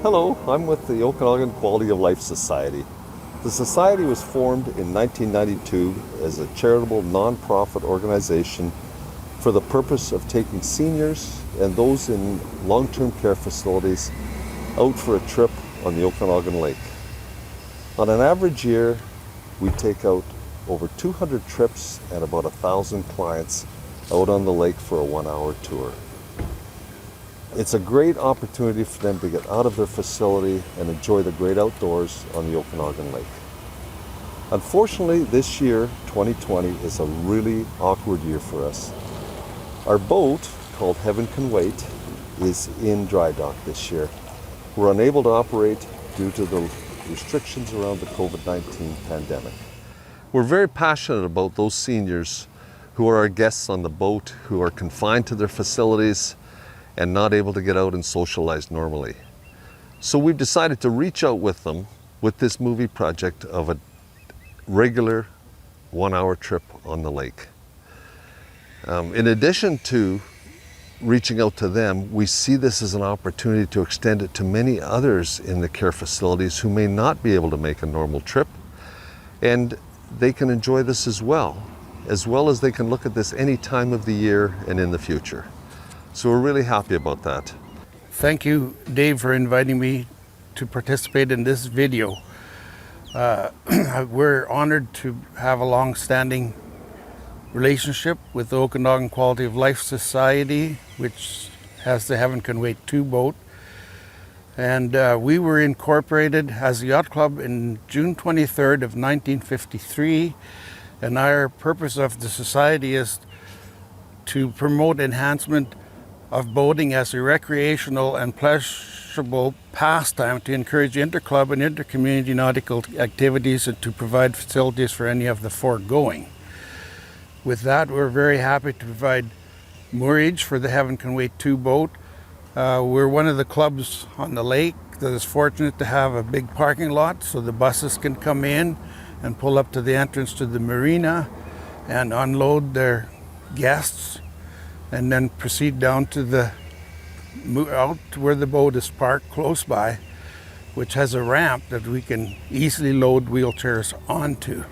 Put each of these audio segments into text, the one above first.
Hello, I'm with the Okanagan Quality of Life Society. The Society was formed in 1992 as a charitable non-profit organization for the purpose of taking seniors and those in long-term care facilities out for a trip on the Okanagan Lake. On an average year, we take out over 200 trips and about 1,000 clients out on the lake for a 1-hour tour. It's a great opportunity for them to get out of their facility and enjoy the great outdoors on the Okanagan Lake. Unfortunately, this year, 2020, is a really awkward year for us. Our boat, called Heaven Can Wait, is in dry dock this year. We're unable to operate due to the restrictions around the COVID-19 pandemic. We're very passionate about those seniors who are our guests on the boat, who are confined to their facilities and not able to get out and socialize normally. So we've decided to reach out with them with this movie project of a regular 1-hour trip on the lake. In addition to reaching out to them, we see this as an opportunity to extend it to many others in the care facilities who may not be able to make a normal trip, and they can enjoy this as well as they can look at this any time of the year and in the future. So we're really happy about that. Thank you, Dave, for inviting me to participate in this video. We're honored to have a long-standing relationship with the Okanagan Quality of Life Society, which has the Heaven Can Wait 2 boat. And we were incorporated as a yacht club in June 23rd of 1953. And our purpose of the society is to promote enhancement of boating as a recreational and pleasurable pastime, to encourage interclub and intercommunity nautical activities, and to provide facilities for any of the foregoing. With that, we're very happy to provide moorage for the Heaven Can Wait 2 boat. We're one of the clubs on the lake that is fortunate to have a big parking lot so the buses can come in and pull up to the entrance to the marina and unload their guests, and then proceed down to out to where the boat is parked close by, which has a ramp that we can easily load wheelchairs onto.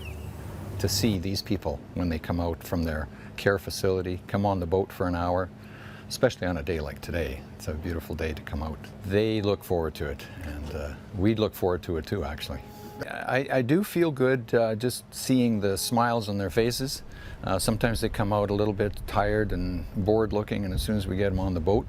To see these people when they come out from their care facility, come on the boat for an hour, especially on a day like today. It's a beautiful day to come out. They look forward to it, and we look forward to it too, actually. I do feel good just seeing the smiles on their faces. Sometimes they come out a little bit tired and bored looking, and as soon as we get them on the boat,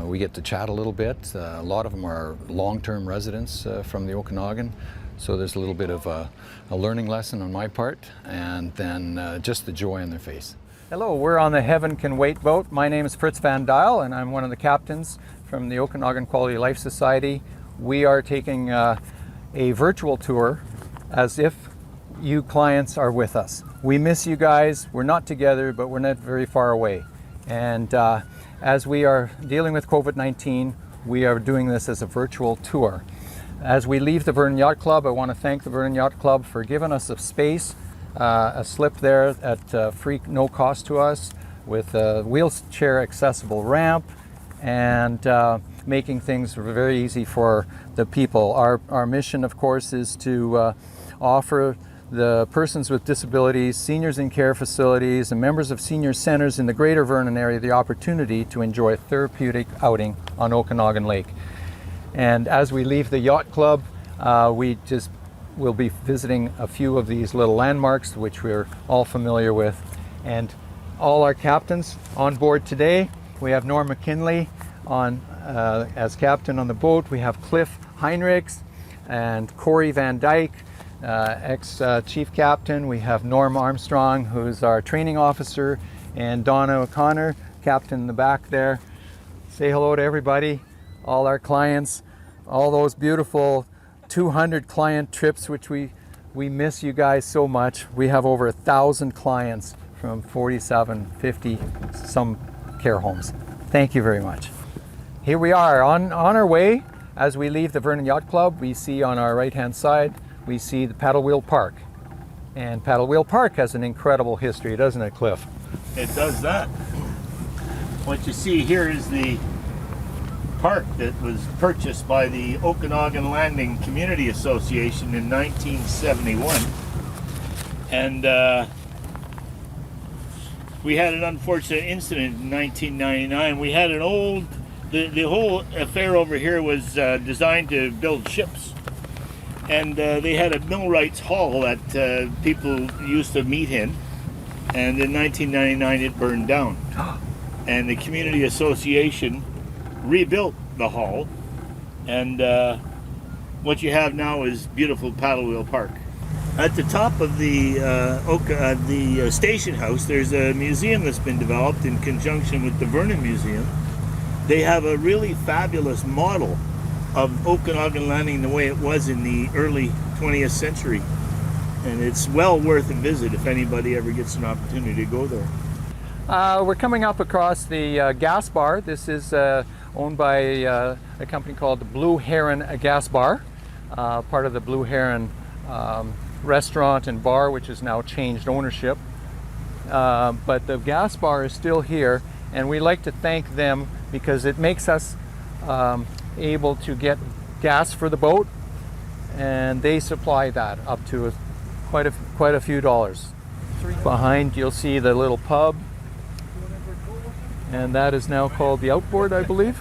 we get to chat a little bit. A lot of them are long-term residents from the Okanagan, so there's a little bit of a learning lesson on my part, and then just the joy on their face. Hello, we're on the Heaven Can Wait boat. My name is Fritz Van Dial, and I'm one of the captains from the Okanagan Quality of Life Society. We are taking a virtual tour as if you clients are with us. We miss you guys. We're not together, but we're not very far away. And as we are dealing with COVID-19, we are doing this as a virtual tour. As we leave the Vernon Yacht Club, I want to thank the Vernon Yacht Club for giving us a space, a slip there at free, no cost to us, with a wheelchair accessible ramp, and making things very easy for the people. Our mission, of course, is to offer the persons with disabilities, seniors in care facilities, and members of senior centers in the greater Vernon area the opportunity to enjoy a therapeutic outing on Okanagan Lake. And as we leave the Yacht Club, we'll be visiting a few of these little landmarks, which we're all familiar with. And all our captains on board today. We have Norm McKinley on as captain on the boat. We have Cliff Heinrichs and Corey Van Dyke, ex-chief captain. We have Norm Armstrong, who's our training officer, and Donna O'Connor, captain in the back there. Say hello to everybody, all our clients, all those beautiful 200 client trips, which we miss you guys so much. We have over 1,000 clients from 47, 50 some care homes. Thank you very much. Here we are on our way. As we leave the Vernon Yacht Club, we see on our right hand side, we see the Paddle Wheel Park. And Paddle Wheel Park has an incredible history, doesn't it, Cliff? it does that. What you see here is the park that was purchased by the Okanagan Landing Community Association in 1971. And we had an unfortunate incident in 1999. We had an old, the whole affair over here was designed to build ships. And they had a millwrights hall that people used to meet in. And in 1999 it burned down. And the community association rebuilt the hall. And what you have now is beautiful paddle wheel park. At the top of the station house, there's a museum that's been developed in conjunction with the Vernon Museum. They have a really fabulous model of Okanagan Landing the way it was in the early 20th century. And it's well worth a visit if anybody ever gets an opportunity to go there. We're coming up across the gas bar. This is owned by a company called the Blue Heron Gas Bar, part of the Blue Heron restaurant and bar, which has now changed ownership. But the gas bar is still here, and we like to thank them because it makes us able to get gas for the boat, and they supply that up to quite a few dollars. Behind you'll see the little pub, and that is now called the Outboard, I believe.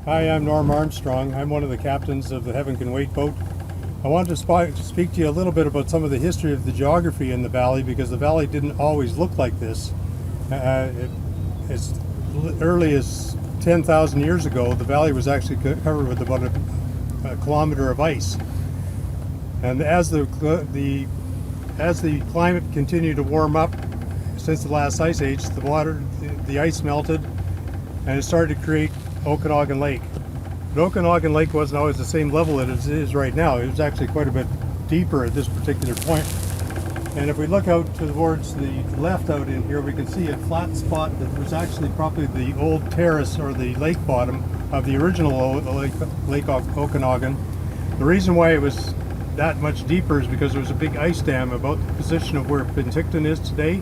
Hi, I'm Norm Armstrong. I'm one of the captains of the Heaven Can Wait boat. I wanted to speak to you a little bit about some of the history of the geography in the valley, because the valley didn't always look like this. As early as 10,000 years ago, the valley was actually covered with about a kilometer of ice. And as the climate continued to warm up since the last ice age, the ice melted, and it started to create Okanagan Lake. But Okanagan Lake wasn't always the same level as it is right now. It was actually quite a bit deeper at this particular point. And if we look out towards the left out in here, we can see a flat spot that was actually probably the old terrace or the lake bottom of the original Lake Okanagan. The reason why it was that much deeper is because there was a big ice dam about the position of where Penticton is today.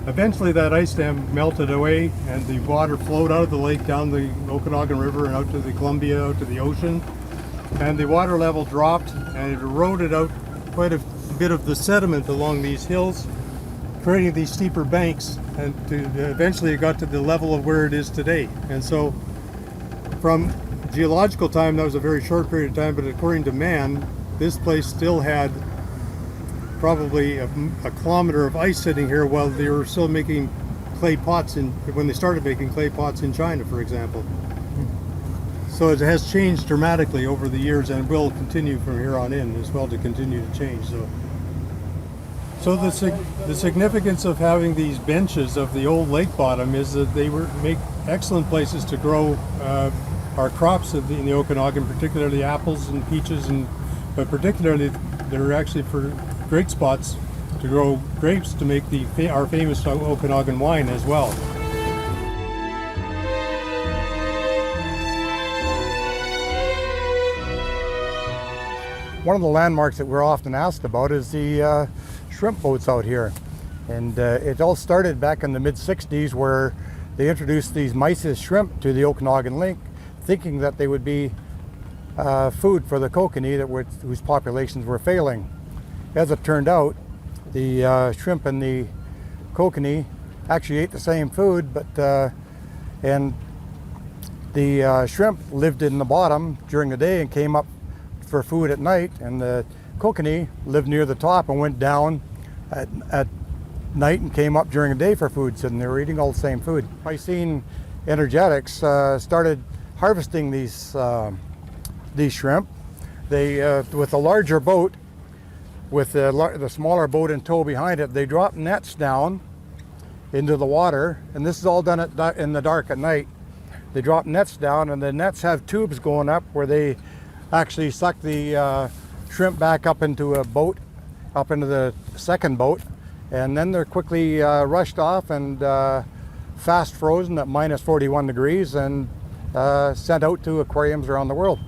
Eventually that ice dam melted away and the water flowed out of the lake down the Okanagan River and out to the Columbia, out to the ocean. And the water level dropped and it eroded out quite a bit of the sediment along these hills, creating these steeper banks, and eventually it got to the level of where it is today. And so from geological time, that was a very short period of time, but according to man, this place still had probably a kilometer of ice sitting here while they were still making clay pots when they started making clay pots in China, for example. So it has changed dramatically over the years and will continue from here on in as well to continue to change. So the significance of having these benches of the old lake bottom is that they make excellent places to grow our crops in the Okanagan, particularly apples and peaches, but particularly they're actually for great spots to grow grapes to make our famous Okanagan wine as well. One of the landmarks that we're often asked about is the shrimp boats out here. And it all started back in the mid-60s, where they introduced these mysis shrimp to the Okanagan Lake, thinking that they would be food for the kokanee whose populations were failing. As it turned out, the shrimp and the kokanee actually ate the same food, and the shrimp lived in the bottom during the day and came up for food at night, and the kokanee lived near the top and went down at night and came up during the day for food, so they were eating all the same food. Piscine energetics started harvesting these shrimp. They, with a larger boat, with the smaller boat in tow behind it, they drop nets down into the water, and this is all done in the dark at night. They drop nets down, and the nets have tubes going up where they actually suck the shrimp back up into a boat, up into the second boat, and then they're quickly rushed off and fast frozen at minus 41 degrees and sent out to aquariums around the world.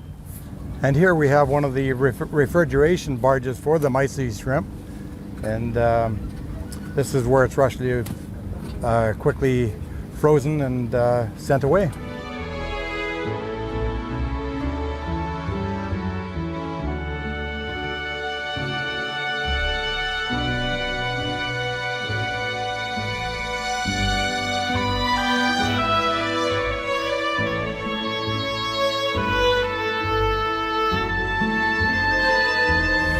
And here we have one of the refrigeration barges for the mysis shrimp, and this is where it's rushed quickly frozen and sent away.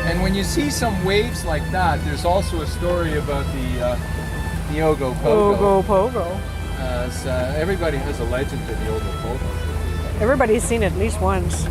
And when you see some waves like that, there's also a story about the Ogopogo. Ogopogo. Everybody has a legend to the Ogopogo. Everybody's seen it at least once.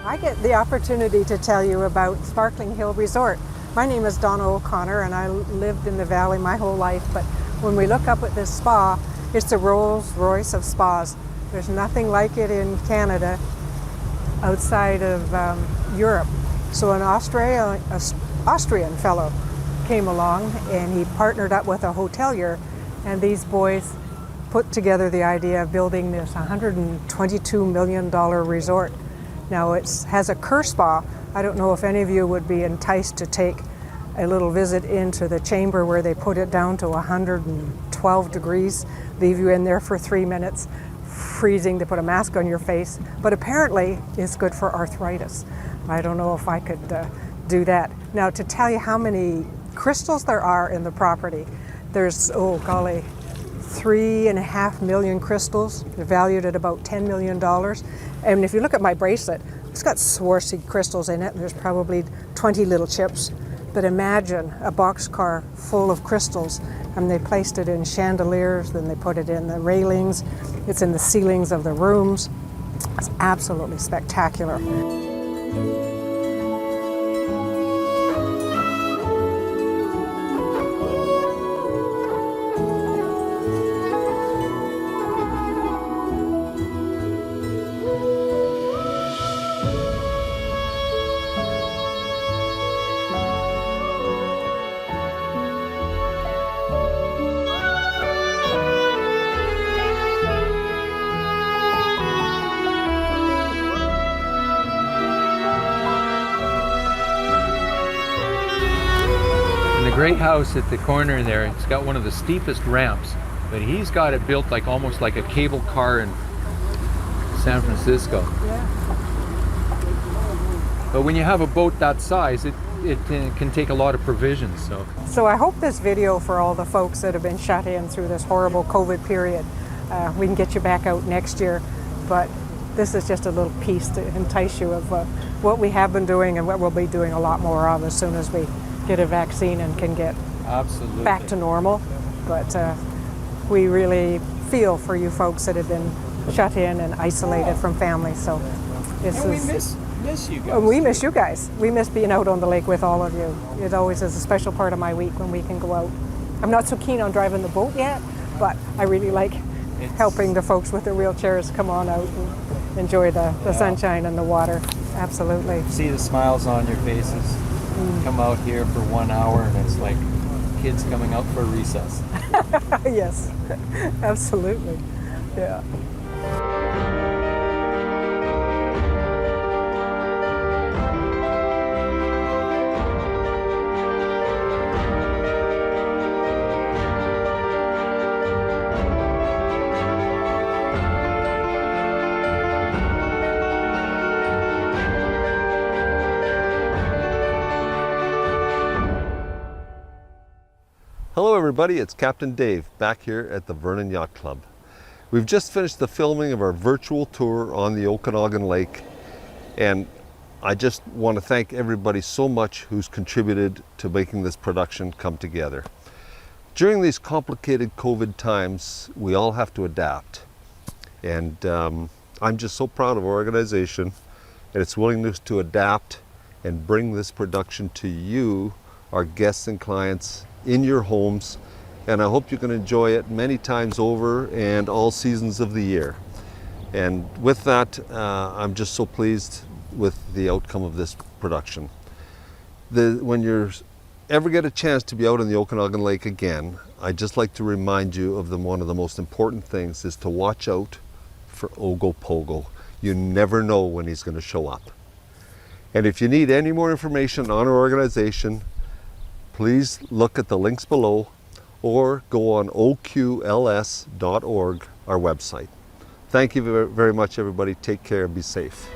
I get the opportunity to tell you about Sparkling Hill Resort. My name is Donna O'Connor and I lived in the valley my whole life, but when we look up at this spa, it's the Rolls Royce of spas. There's nothing like it in Canada outside of Europe. So an Austrian fellow came along and he partnered up with a hotelier, and these boys put together the idea of building this $122 million resort. Now it has a Kerr spa. I don't know if any of you would be enticed to take a little visit into the chamber where they put it down to 112 degrees, leave you in there for 3 minutes, freezing, to put a mask on your face, but apparently it's good for arthritis. I don't know if I could do that. Now, to tell you how many crystals there are in the property, there's, oh golly, 3.5 million crystals. They're valued at about $10 million. And if you look at my bracelet, it's got Swarovski crystals in it. There's probably 20 little chips. But imagine a boxcar full of crystals, and they placed it in chandeliers, then they put it in the railings, it's in the ceilings of the rooms. It's absolutely spectacular. The great house at the corner there, it's got one of the steepest ramps, but he's got it built like almost like a cable car in San Francisco. Yeah. But when you have a boat that size, it can take a lot of provisions. So I hope this video, for all the folks that have been shut in through this horrible COVID period, we can get you back out next year. But this is just a little piece to entice you of what we have been doing and what we'll be doing a lot more of as soon as we get a vaccine and can get back to normal. But we really feel for you folks that have been shut in and isolated from family. So we miss you guys. We miss you guys. We miss being out on the lake with all of you. It always is a special part of my week when we can go out. I'm not so keen on driving the boat yet, but I really like helping the folks with the wheelchairs come on out and enjoy the sunshine and the water. Absolutely. See the smiles on your faces. Come out here for 1 hour and it's like kids coming out for recess. Yes, absolutely. Yeah. Hello everybody, it's Captain Dave back here at the Vernon Yacht Club. We've just finished the filming of our virtual tour on the Okanagan Lake, and I just want to thank everybody so much who's contributed to making this production come together. During these complicated COVID times, we all have to adapt, and I'm just so proud of our organization and its willingness to adapt and bring this production to you, our guests and clients, in your homes, and I hope you can enjoy it many times over and all seasons of the year. And with that, I'm just so pleased with the outcome of this production. When you ever get a chance to be out on the Okanagan Lake again, I'd just like to remind you of one of the most important things is to watch out for Ogopogo. You never know when he's going to show up. And if you need any more information on our organization, please look at the links below or go on oqls.org, our website. Thank you very much, everybody. Take care and be safe.